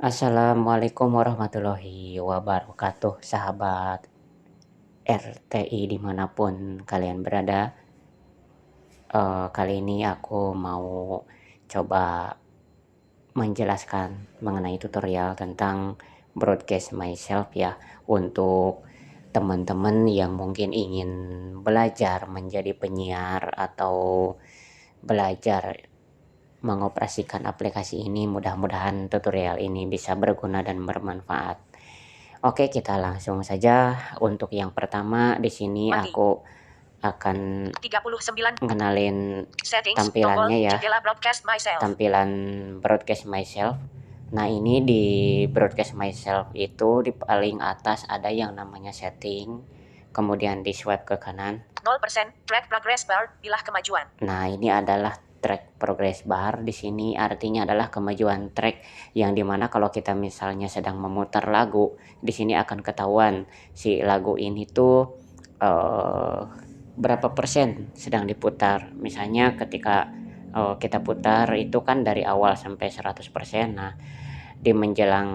Assalamualaikum warahmatullahi wabarakatuh, sahabat RTI dimanapun kalian berada. Kali ini aku mau coba menjelaskan mengenai tutorial tentang broadcast myself ya, untuk teman-teman yang mungkin ingin belajar menjadi penyiar atau belajar mengoperasikan aplikasi ini. Mudah-mudahan tutorial ini bisa berguna dan bermanfaat. Oke, kita langsung saja. Untuk yang pertama di sini aku akan 39 ngenalin settings tampilannya ya, jendela broadcast myself. tampilan broadcast myself. Nah, ini di broadcast myself itu di paling atas ada yang namanya setting, kemudian di swipe ke kanan. 0% track progress bar bilah kemajuan. Nah, ini adalah track progress bar. Di sini artinya adalah kemajuan track, yang dimana kalau kita misalnya sedang memutar lagu, di sini akan ketahuan si lagu ini tuh berapa persen sedang diputar. Misalnya ketika kita putar itu kan dari awal sampai 100%. Nah, di menjelang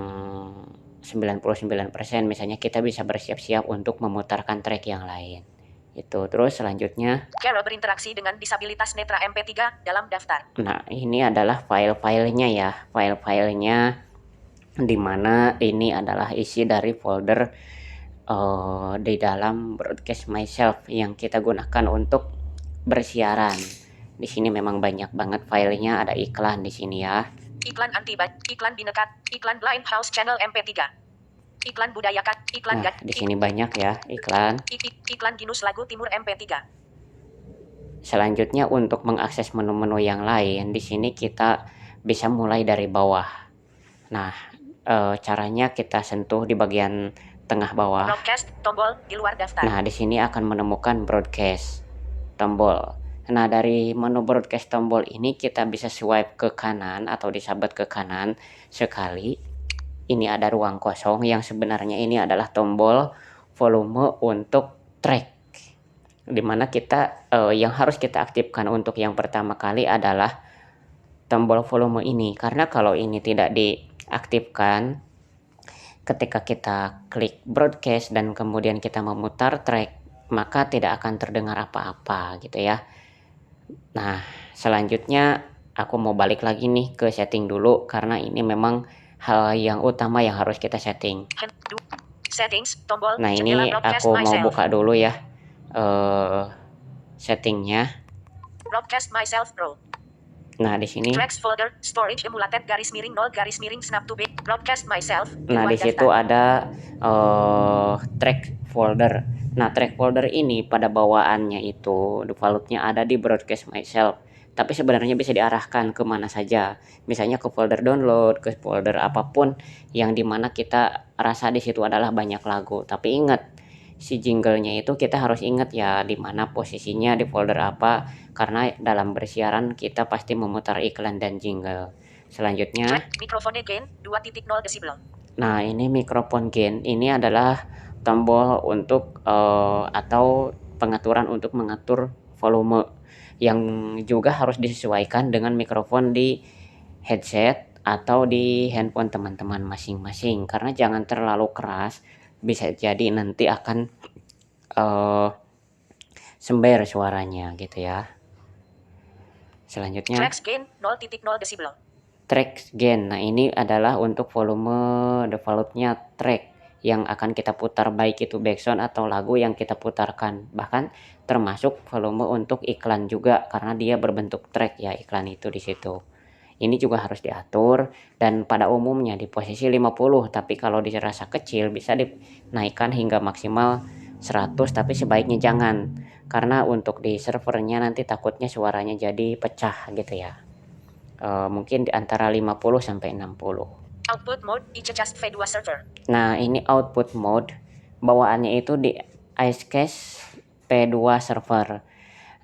99% misalnya kita bisa bersiap-siap untuk memutarkan track yang lain. Itu terus selanjutnya. Cara berinteraksi dengan disabilitas netra MP3 dalam daftar. Nah, ini adalah file-filenya ya, file-filenya, dimana ini adalah isi dari folder di dalam broadcast myself yang kita gunakan untuk bersiaran. Di sini memang banyak banget filenya, ada iklan di sini ya. Iklan anti-bad, iklan binekat, iklan blind house channel MP3. Iklan budaya kat, iklan Nah, di sini banyak ya iklan. Iklan Ginus lagu Timur MP3. Selanjutnya untuk mengakses menu-menu yang lain, di sini kita bisa mulai dari bawah. Nah, caranya kita sentuh di bagian tengah bawah. Broadcast tombol di luar daftar. Nah, di sini akan menemukan broadcast tombol. Nah, dari menu broadcast tombol ini kita bisa swipe ke kanan atau disabet ke kanan sekali. Ini ada ruang kosong yang sebenarnya ini adalah tombol volume untuk track, dimana kita yang harus kita aktifkan untuk yang pertama kali adalah tombol volume ini, karena kalau ini tidak diaktifkan, ketika kita klik broadcast dan kemudian kita memutar track, maka tidak akan terdengar apa-apa gitu ya. Nah, selanjutnya aku mau balik lagi nih ke setting dulu, karena ini memang hal yang utama yang harus kita setting. Settings tombol. Nah, ini aku mau buka dulu ya settingnya. Broadcast myself Pro. Nah, di sini. Tracks folder, storage emulated garis miring 0 garis miring snap to be broadcast myself. Nah, di situ ada track folder. Nah, track folder ini pada bawaannya itu defaultnya ada di broadcast myself. Tapi sebenarnya bisa diarahkan ke mana saja. Misalnya ke folder download, ke folder apapun yang dimana kita rasa di situ adalah banyak lagu. Tapi ingat, si jinglenya itu kita harus ingat ya di mana posisinya di folder apa, karena dalam bersiaran kita pasti memutar iklan dan jingle. Selanjutnya, mikrofon gain 2.0 desibel. Nah, ini mikrofon gain ini adalah tombol untuk atau pengaturan untuk mengatur volume, yang juga harus disesuaikan dengan mikrofon di headset atau di handphone teman-teman masing-masing, karena jangan terlalu keras, bisa jadi nanti akan sember suaranya gitu ya. Selanjutnya, Tracks gain 0.0 desibel. Track gain. Nah, ini adalah untuk volume defaultnya track yang akan kita putar, baik itu backsound atau lagu yang kita putarkan, bahkan termasuk volume untuk iklan juga, karena dia berbentuk track ya iklan itu di situ. Ini juga harus diatur, dan pada umumnya di posisi 50, tapi kalau dirasa kecil bisa dinaikkan hingga maksimal 100, tapi sebaiknya jangan, karena untuk di servernya nanti takutnya suaranya jadi pecah gitu ya. Mungkin di antara 50 sampai 60. Output mode ICCast V2 server. Nah, ini output mode bawaannya itu di ICCast P2 server.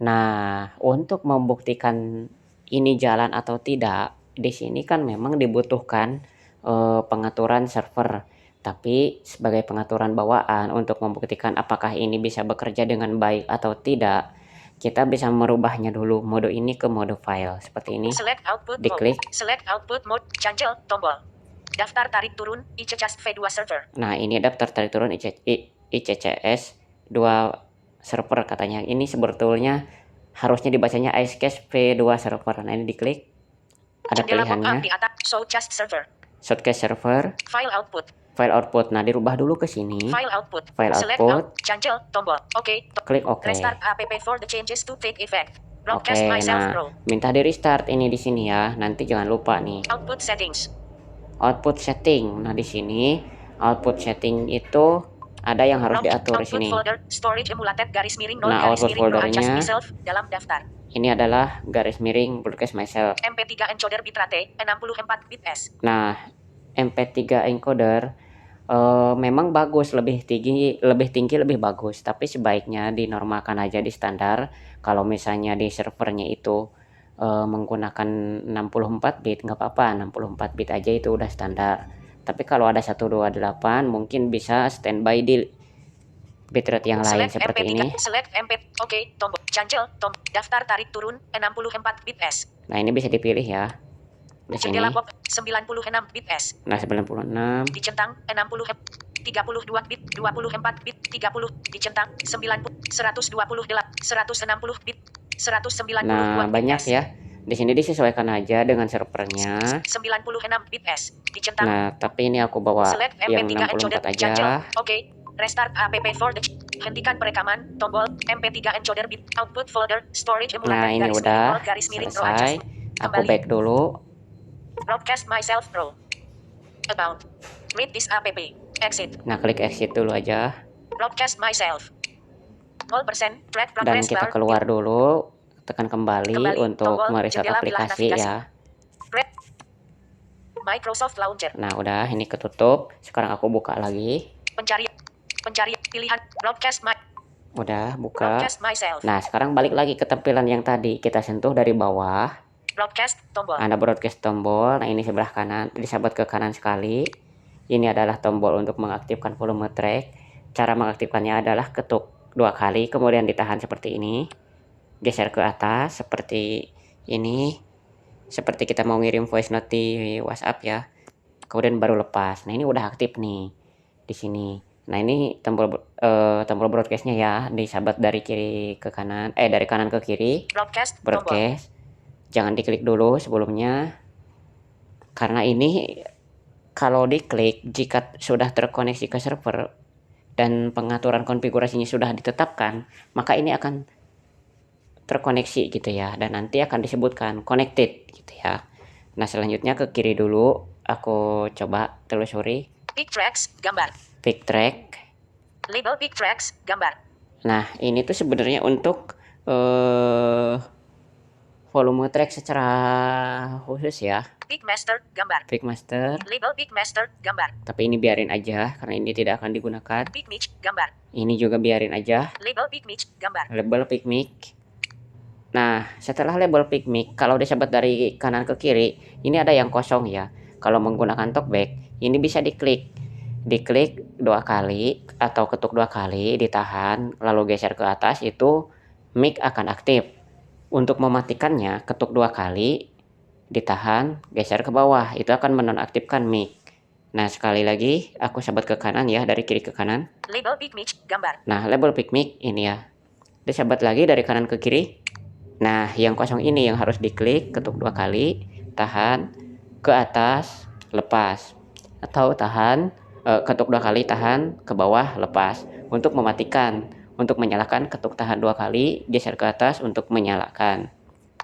Nah, untuk membuktikan ini jalan atau tidak, di sini kan memang dibutuhkan pengaturan server. Tapi sebagai pengaturan bawaan untuk membuktikan apakah ini bisa bekerja dengan baik atau tidak, kita bisa merubahnya dulu mode ini ke mode file seperti ini. Select output diklik mode. Select output mode. Cancel tombol. Daftar tarik turun ICCS V2 server. Nah, ini daftar tarik turun ICCS 2 server katanya. Ini sebetulnya harusnya dibacanya ICCS V2 server. Nah, ini diklik. Ada Jendela pop-up pilihannya. di atas. Showcast server. Showcase server. File output. File output. Nah, dirubah dulu ke sini. File output. File Select output. cancel tombol. Oke. Klik OK. Restart app for the changes to take effect. Oke, Broadcast myself nah Pro. minta di restart ini di sini ya. Nanti jangan lupa nih. Output settings. Output setting. Nah, di sini output setting itu ada yang harus diatur di sini. Folder storage emulated garis miring Nah, output foldernya dalam daftar. ini adalah garis miring broadcast myself. MP3 encoder bitrate 64 bit S. Nah, MP3 encoder memang bagus, lebih tinggi lebih bagus, tapi sebaiknya dinormalkan aja di standar. Kalau misalnya di servernya itu menggunakan 64 bit nggak apa-apa, 64 bit aja itu udah standar. Tapi kalau ada 128 mungkin bisa standby di bitrate yang lain seperti MP3, ini. Select MP. Oke, tombol cancel daftar tarik turun 64 bit S. Nah, ini bisa dipilih ya. Di sini. Jendela pop 96 bit S. Nah, 96. Dicentang 60 32 bit 24 bit 30 dicentang 90 128 160 bit 192 Nah, bit banyak S. ya. Di sini disesuaikan aja dengan servernya. 96 bit S dicentang. Nah, tapi ini aku bawa Select yang MP3 encoder 64 aja. cancel. Oke. Restart app for the hentikan perekaman tombol MP3 encoder bit output folder storage emulated Nah, ini udah selesai. Aku back dulu. Broadcast myself Pro. About. Read this app. Exit. Nah, klik exit dulu aja. Broadcast myself. 0% track Dan progress kita bar. keluar dulu. Tekan kembali untuk tombol, mereset jendela pilar aplikasi navigasi. ya. Microsoft Launcher. Nah, udah ini ketutup. Sekarang aku buka lagi. Pencarian pilihan broadcast my. Udah buka. Broadcast myself. Nah, sekarang balik lagi ke tampilan yang tadi kita sentuh dari bawah. Broadcast tombol. Ada broadcast tombol. Nah, ini sebelah kanan, disahabat ke kanan sekali. Ini adalah tombol untuk mengaktifkan volume track. Cara mengaktifkannya adalah ketuk 2 kali, kemudian ditahan seperti ini. Geser ke atas seperti ini. Seperti kita mau ngirim voice note di WhatsApp ya. Kemudian baru lepas. Nah, ini udah aktif nih di sini. Nah, ini tombol broadcastnya ya, disahabat dari kiri ke kanan, dari kanan ke kiri. Broadcast. Jangan diklik dulu sebelumnya. Karena ini kalau diklik jika sudah terkoneksi ke server dan pengaturan konfigurasinya sudah ditetapkan, maka ini akan terkoneksi gitu ya, dan nanti akan disebutkan connected gitu ya. Nah, selanjutnya ke kiri dulu, aku coba telusuri. Pick tracks gambar. Pick track. Label pick tracks gambar. Nah, ini tuh sebenarnya untuk volume track secara khusus ya. Pick master gambar. Pick master. Label pick master gambar. Tapi ini biarin aja karena ini tidak akan digunakan. Pick mic gambar. Ini juga biarin aja. Label pick mic gambar. Label pick mic. Nah, setelah label pick mic, kalau disahabat dari kanan ke kiri, ini ada yang kosong ya. Kalau menggunakan talkback, ini bisa diklik. Diklik 2 kali atau ketuk 2 kali, ditahan, lalu geser ke atas, itu mic akan aktif. Untuk mematikannya, ketuk 2 kali, ditahan, geser ke bawah, itu akan menonaktifkan mic. Nah, sekali lagi, aku sahabat ke kanan ya, dari kiri ke kanan. Label pick mic gambar. Nah, label pick mic ini ya. Disahabat lagi dari kanan ke kiri. Nah, yang kosong ini yang harus diklik, ketuk 2 kali, tahan, ke atas, lepas. Atau tahan, ketuk 2 kali, tahan, ke bawah, lepas. Untuk mematikan, untuk menyalakan, ketuk tahan 2 kali, geser ke atas untuk menyalakan.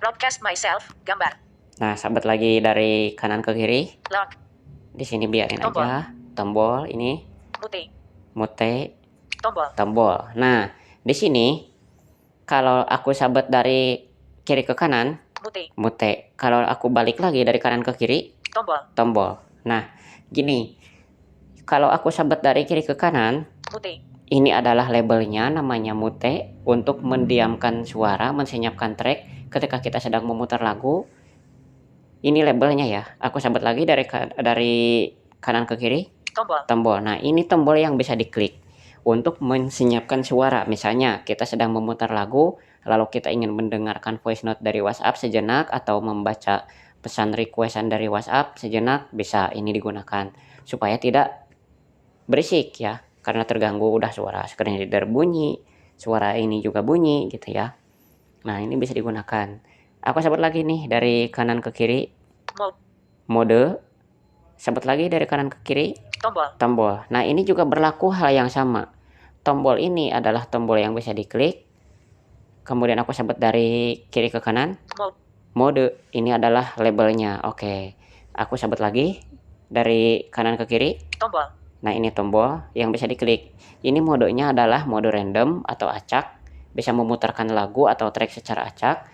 Broadcast myself gambar. Nah, sahabat lagi dari kanan ke kiri. Lock. Di sini biarin Tombol. aja. Tombol ini, mute, tombol. Nah, di sini kalau aku sahabat dari kiri ke kanan, mute. Kalau aku balik lagi dari kanan ke kiri, tombol. Nah, gini. Kalau aku sahabat dari kiri ke kanan, ini adalah labelnya, namanya mute, untuk mendiamkan suara, mensenyapkan track ketika kita sedang memutar lagu. Ini labelnya ya. Aku sahabat lagi dari kanan ke kiri, tombol. Nah, ini tombol yang bisa diklik untuk mensenyapkan suara. Misalnya kita sedang memutar lagu, lalu kita ingin mendengarkan voice note dari WhatsApp sejenak atau membaca pesan requestan dari WhatsApp sejenak, bisa ini digunakan supaya tidak berisik ya, karena terganggu, udah suara screen reader bunyi, suara ini juga bunyi gitu ya. Nah, ini bisa digunakan. Aku sebut lagi nih dari kanan ke kiri, mode, sebut lagi dari kanan ke kiri, tombol. Nah, ini juga berlaku hal yang sama. Tombol ini adalah tombol yang bisa diklik. Kemudian aku sebut dari kiri ke kanan, mode, ini adalah labelnya. Oke, aku sebut lagi dari kanan ke kiri, tombol. Nah, ini tombol yang bisa diklik. Ini modenya adalah mode random atau acak, bisa memutarkan lagu atau track secara acak,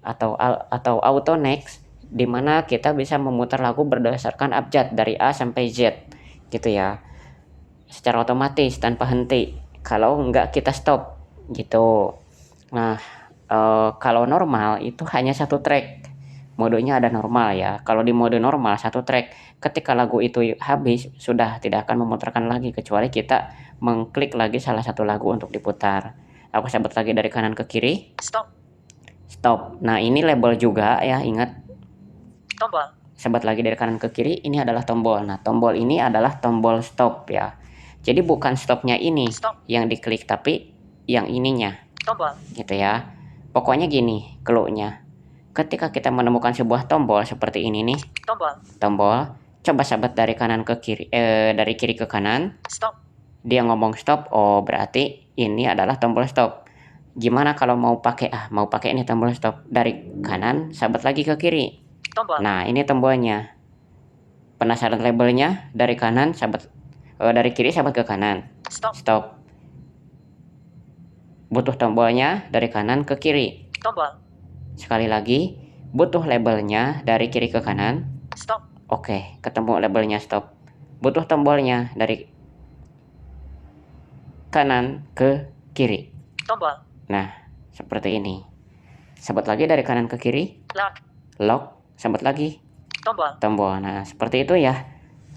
atau auto next, di mana kita bisa memutar lagu berdasarkan abjad dari A sampai Z gitu ya, secara otomatis tanpa henti. Kalau nggak kita stop gitu. Nah, kalau normal itu hanya satu track. Modenya ada normal ya. Kalau di mode normal satu track, ketika lagu itu habis sudah tidak akan memutarkan lagi kecuali kita mengklik lagi salah satu lagu untuk diputar. Aku sebut lagi dari kanan ke kiri. Stop. Nah, ini label juga ya, ingat. Tombol. Sebut lagi dari kanan ke kiri, ini adalah tombol. Nah, tombol ini adalah tombol stop ya. Jadi bukan stopnya ini yang diklik, tapi yang ininya. Tombol. Gitu ya. Pokoknya gini, clue-nya. Ketika kita menemukan sebuah tombol seperti ini nih, tombol, coba sahabat dari kanan ke kiri, dari kiri ke kanan. Stop. Dia ngomong stop, oh berarti ini adalah tombol stop. Gimana kalau mau pakai ini tombol stop, dari kanan sahabat lagi ke kiri. Tombol. Nah, ini tombolnya. Penasaran labelnya? Dari kanan sahabat, dari kiri sahabat ke kanan. Stop. Butuh tombolnya dari kanan ke kiri. Tombol. Sekali lagi, butuh labelnya dari kiri ke kanan. Stop. Oke, ketemu labelnya stop. Butuh tombolnya dari kanan ke kiri. Tombol. Nah, seperti ini. Sebut lagi dari kanan ke kiri. Lock. Sebut lagi. Tombol. Nah, seperti itu ya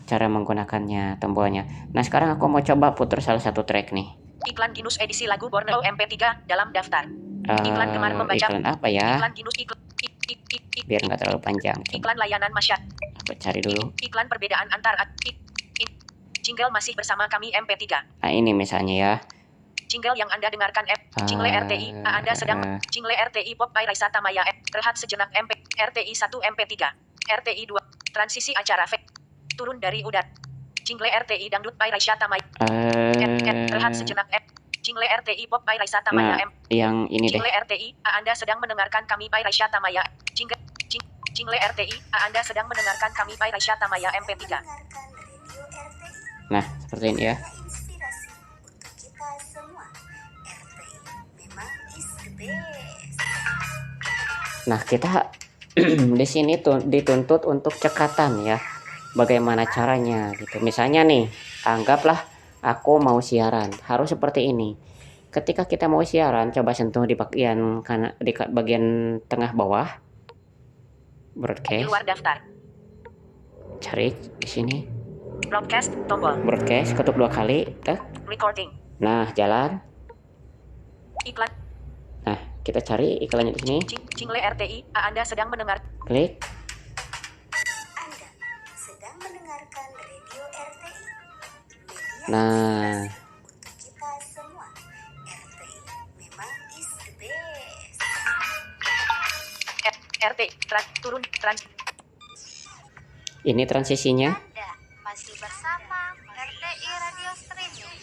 cara menggunakannya tombolnya. Nah, sekarang aku mau coba putar salah satu track nih. Iklan Ginus edisi lagu Borneo MP3 dalam daftar. Iklan gemar membaca. Iklan apa ya? Iklan Ginus biar nggak terlalu panjang. Iklan layanan masyarakat. Aku cari dulu. Iklan perbedaan antar jingle masih bersama kami MP3. Nah, ini misalnya ya. Jingle yang Anda dengarkan Jingle RTI Anda sedang Jingle RTI Pop by Raisa Tamaya Rehat sejenak RTI 1 MP3 RTI 2 transisi acara turun dari udat Jingle RTI Dangdut by Raisa Tamaya Rehat sejenak Jingle RTI Pop by Raisa Tamaya yang ini deh. Jingle RTI Anda sedang mendengarkan kami by Raisa Tamaya Jingle RTI Anda sedang mendengarkan kami by Raisa Tamaya MP3. Nah, seperti ini ya. Nah, kita di sini dituntut untuk cekatan ya. Bagaimana caranya gitu. Misalnya nih, anggaplah aku mau siaran, harus seperti ini. Ketika kita mau siaran, coba sentuh di bagian kanan, di bagian tengah bawah. Broadcast. Luar daftar. Cari di sini. Broadcast tombol. Broadcast, ketuk 2 kali. Recording. Nah, jalan. Iklan. Nah, kita cari iklannya di sini. Jingle RTI, Anda sedang mendengar. Klik. Anda sedang mendengarkan radio RTI. Nah, Untuk kita semua, RTI memang is the best. Turun ini transisinya. Anda masih bersama RTI Radio Streaming.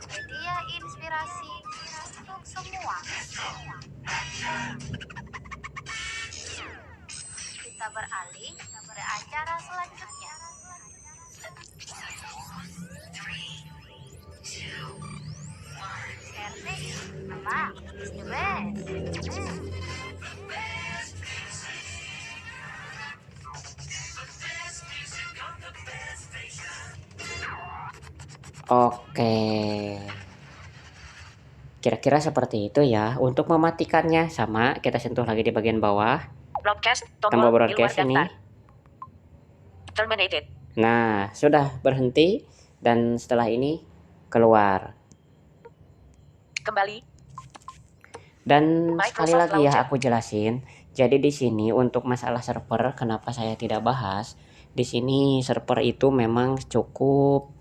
Media inspirasi untuk semua. Kita beralih ke acara selanjutnya. RTI memang is the best. Oke. Kira-kira seperti itu ya. Untuk mematikannya sama, kita sentuh lagi di bagian bawah. broadcast Tombol tombol broadcast di luar ini. daftar. Terminated. Nah, sudah berhenti dan setelah ini keluar. Kembali. Dan sekali Microsoft lagi ya Launcher. aku jelasin. Jadi di sini untuk masalah server, kenapa saya tidak bahas? Di sini server itu memang cukup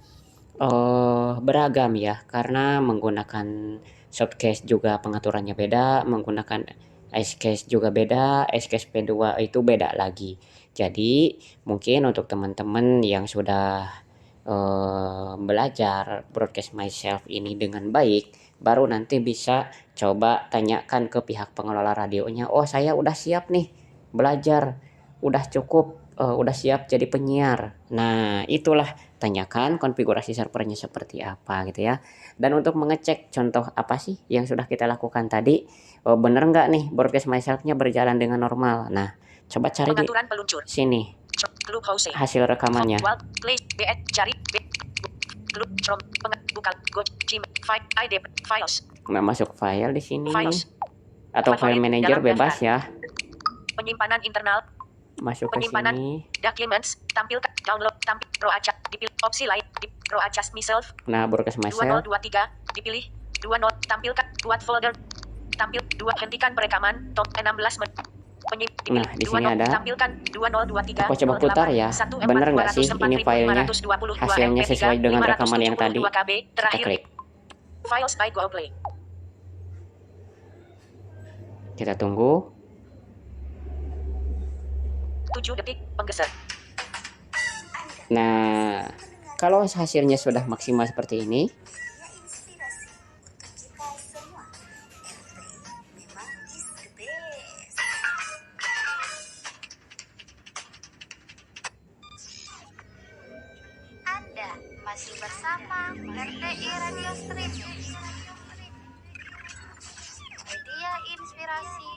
beragam ya, karena menggunakan softcase juga pengaturannya beda, menggunakan icecast juga beda, icecast P2 itu beda lagi. Jadi mungkin untuk teman-teman yang sudah belajar broadcast myself ini dengan baik, baru nanti bisa coba tanyakan ke pihak pengelola radionya, oh saya udah siap nih belajar, udah cukup, udah siap jadi penyiar. Nah itulah, tanyakan konfigurasi servernya seperti apa gitu ya. Dan untuk mengecek contoh apa sih yang sudah kita lakukan tadi, bener nggak nih broadcast myself-nya berjalan dengan normal. Nah coba cari di Pengaturan peluncur. sini Clubhouse. hasil rekamannya. Play. BN. Cari. Club. From. Buka. Go. Gmail. File. ID. Files. Nggak masuk file di sini. Files. Atau file Favorit manager dalam bebas daftar. ya. Penyimpanan internal. Masuk ke Penyimpanan. sini. Documents. Tampilkan. Download. Tampil. Raw adjust. Dipilih. Opsi lain. Raw adjust myself. Nah broadcast myself. 2023. Dipilih. 20. Tampilkan. Buat folder. Tampil. 2. Hentikan perekaman. Top 16 menit. Nah di sini ada. Tampilkan 2023. Aku coba putar ya. Bener nggak sih ini filenya? Hasilnya sesuai dengan rekaman yang tadi. Kita klik. Files by Google Play. Kita tunggu. 7 detik penggeser. Nah kalau hasilnya sudah maksimal seperti ini, Media inspirasi untuk kita semua. RTI memang is the best. Anda masih bersama RTI Radio Streaming. Media inspirasi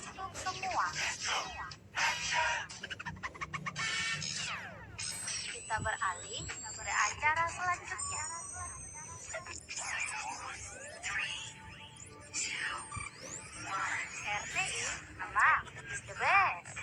untuk semua. Kita beralih ke acara selanjutnya. RTI memang is the best.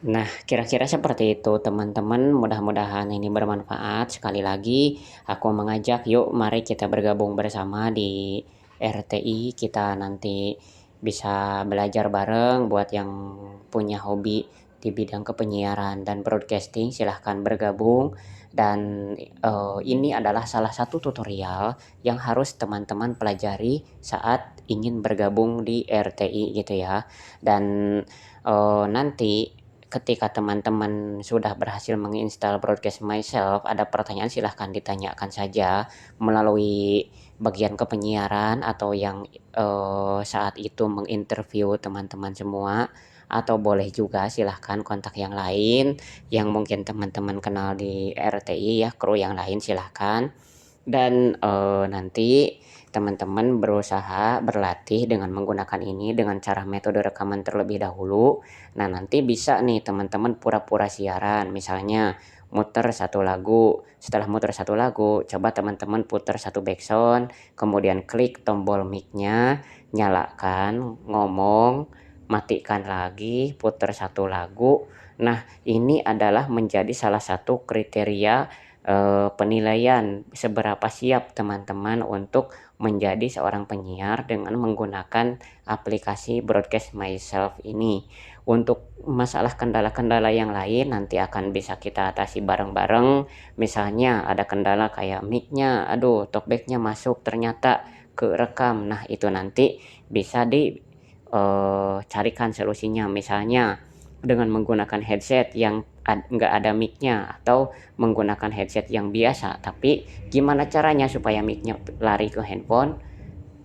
nah kira-kira seperti itu teman-teman. Mudah-mudahan ini bermanfaat. Sekali lagi aku mengajak, yuk mari kita bergabung bersama di RTI. Kita nanti bisa belajar bareng. Buat yang punya hobi di bidang kepenyiaran dan broadcasting, silahkan bergabung. Dan ini adalah salah satu tutorial yang harus teman-teman pelajari saat ingin bergabung di RTI gitu ya. Dan nanti ketika teman-teman sudah berhasil menginstal broadcast myself, ada pertanyaan silahkan ditanyakan saja melalui bagian kepenyiaran atau yang saat itu menginterview teman-teman semua, atau boleh juga silahkan kontak yang lain yang mungkin teman-teman kenal di RTI ya, kru yang lain silahkan. Dan nanti teman-teman berusaha berlatih dengan menggunakan ini dengan cara metode rekaman terlebih dahulu. Nah nanti bisa nih teman-teman pura-pura siaran, misalnya muter satu lagu. Setelah muter satu lagu, coba teman-teman putar satu backsound, kemudian klik tombol mic-nya, nyalakan, ngomong, matikan lagi, putar satu lagu. Nah ini adalah menjadi salah satu kriteria penilaian seberapa siap teman-teman untuk menjadi seorang penyiar dengan menggunakan aplikasi broadcast myself ini. Untuk masalah kendala-kendala yang lain nanti akan bisa kita atasi bareng-bareng. Misalnya ada kendala kayak mic-nya, aduh talkback-nya masuk ternyata kerekam. Nah itu nanti bisa carikan solusinya, misalnya dengan menggunakan headset yang nggak ada mic-nya, atau menggunakan headset yang biasa, tapi gimana caranya supaya mic-nya lari ke handphone,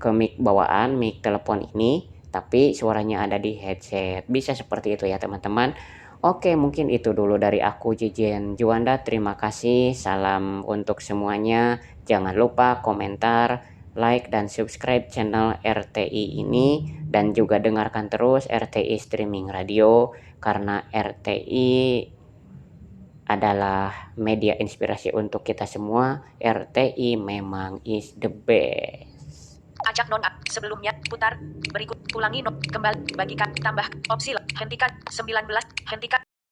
ke mic bawaan, mic telepon ini, tapi suaranya ada di headset. Bisa seperti itu ya teman-teman. Oke, mungkin itu dulu dari aku, Jejen Juanda. Terima kasih, salam untuk semuanya. Jangan lupa komentar, like, dan subscribe channel RTI ini, dan juga dengarkan terus RTI Streaming Radio, karena RTI adalah media inspirasi untuk kita semua. RTI memang is the best. Acak non sebelumnya putar berikut ulangi kembali bagikan tambah opsi hentikan 19 hentikan